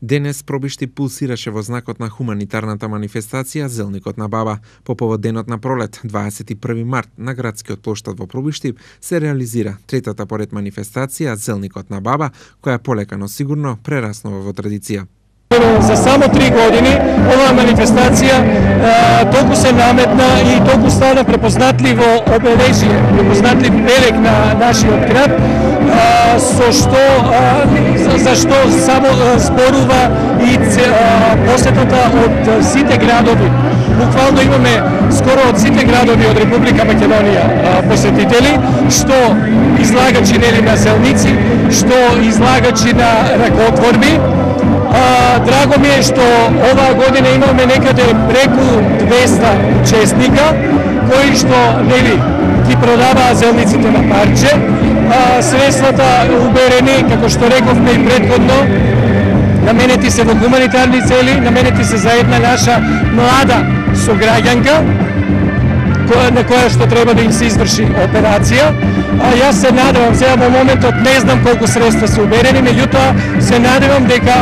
Денес Пробишти пулсираше во знакот на хуманитарната манифестација Зелникот на баба. По повод денот на пролет, 21 март, на градскиот плоштад во Пробишти се реализира третата поред манифестација Зелникот на баба, која полека но сигурно прераснува во традиција. За само 3 години оваа манифестација толку се наметна и толку стана препознатливо обележие, препознатлив белег на нашиот град, за што само зборува и посетата од сите градови. Буквално имаме скоро од сите градови од Република Македонија посетители, што излагачи на селници, што излагачи на ракотворби. Драго ми е што оваа година имаме некаде преку 200 учесника кои што ги продаваа зелниците на парче. Средствата уберени, како што рековме и претходно, наменети се во хуманитарни цели, наменети се за една наша млада сограѓанка на која што треба да им се изврши операција. Јас се надевам, сега во моментот не знам колку средства се уберени, меѓутоа се надевам дека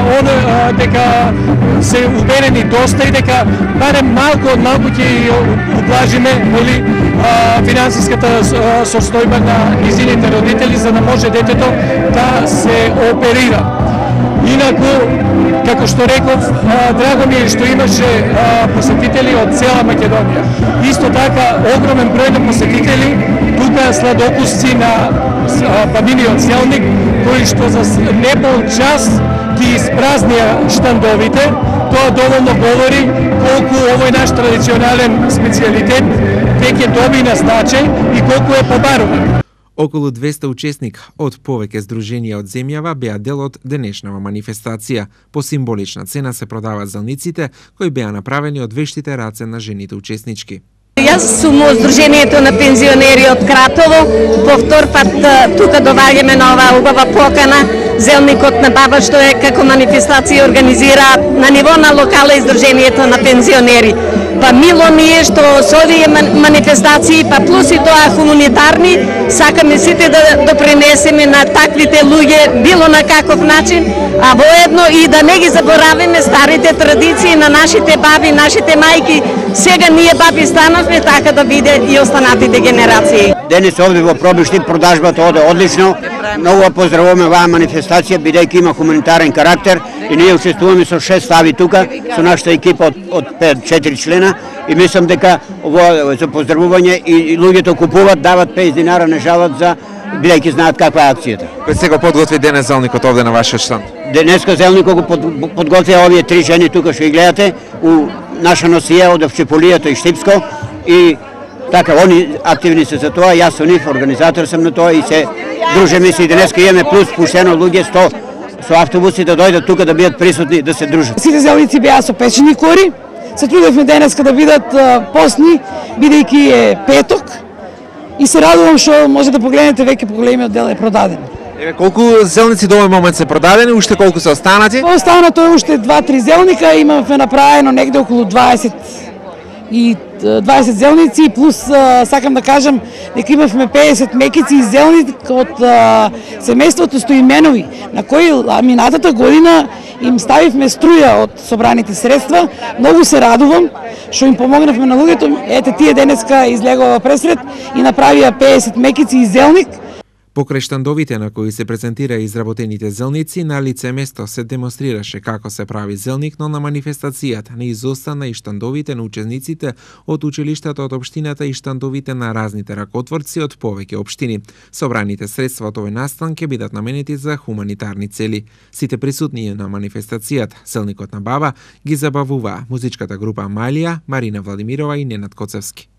се уберени доста и дека барем малку од малку ќе ублажиме финансиската состојба на низините родители, за да може детето да се оперира. Инаку, како што реков, драго ми е што имаше посетители од цела Македонија. Исто така, огромен број на посетители, тука сладокусци на бабиниот селник, кои што за непол час ги испразнија штандовите. Тоа доволно говори колку овој наш традиционален специјалитет веќе добина значај и колку е побаруван. Околу 200 учесника од повеќе здруженија од земјава беа дел од денешнава манифестација. По символична цена се продаваат зелниците кои беа направени од вештите раце на жените учеснички. Јас сум од Сдруженијето на пензионери од Кратово. По втор пат тука доваѓаме на оваа убава покана Зелникот на баба, што е како манифестација организира на ниво на локала и Сдруженијето на пензионери. Па мило ми е што со овие манифестации, па плюс и тоа хуманитарни, сакаме сите да допринесеме на таквите луѓе, било на каков начин, а воедно и да не ги забораваме старите традиции на нашите баби, нашите мајки. Сега ние баби станавме, така да биде и останатите генерации. Денес овде во Пробишти продажбата оде одлично. Многу поздравуваме оваа манифестација, бидејќи има хуманитарен карактер и ние учествуваме со 6 стави тука, со нашата екипа од 4 члена и мислам дека ово за поздравување и луѓето купуваат, дават 50 динара, не жалат за бидејќи знаат каква е акцијата. Кој се го подготви денес Зелникот овде на вашиот штанд? Денеска Зелникот го подготвија овие 3 жени тука што ги гледате, у наша носија од Овчеполијата и Штипско и така, они активни се за тоа, јас со нив, организатор сам на тоа и се дружиме се и денеска имаме плюс пуштено луѓе 100 со автобуси да дојдат тука да бидат присутни, да се дружат. Сите зелници беа со печени кори, се трудевме денеска да бидат постни, бидејќи е петок и се радувам што може да погледнете веќе поголемиот дел е продаден. Колку зелници до овој момент се продадени, уште колку се останати? Останато е уште 2-3 зелника, имаме направено негде околу 20 зелници, плюс сакам да кажам дека имавме 50 мекици и зелник од семејството Стоименови, на кои минатата година им ставивме струја од собраните средства. Многу се радувам што им помогнавме на луѓето. Ете, тие денеска излегува пресред и направија 50 мекици и зелник. Покрај штандовите на кои се презентира изработените зелници, на лице место се демонстрираше како се прави зелник, но на манифестацијата не изостана и штандовите на учениците од училиштата од општината и штандовите на разните ракотворци од повеќе општини. Собраните средства од овој настан ќе бидат наменети за хуманитарни цели. Сите присутни на манифестацијата Зелникот на баба ги забавуваа музичката група Малија, Марина Владимирова и Ненад Коцевски.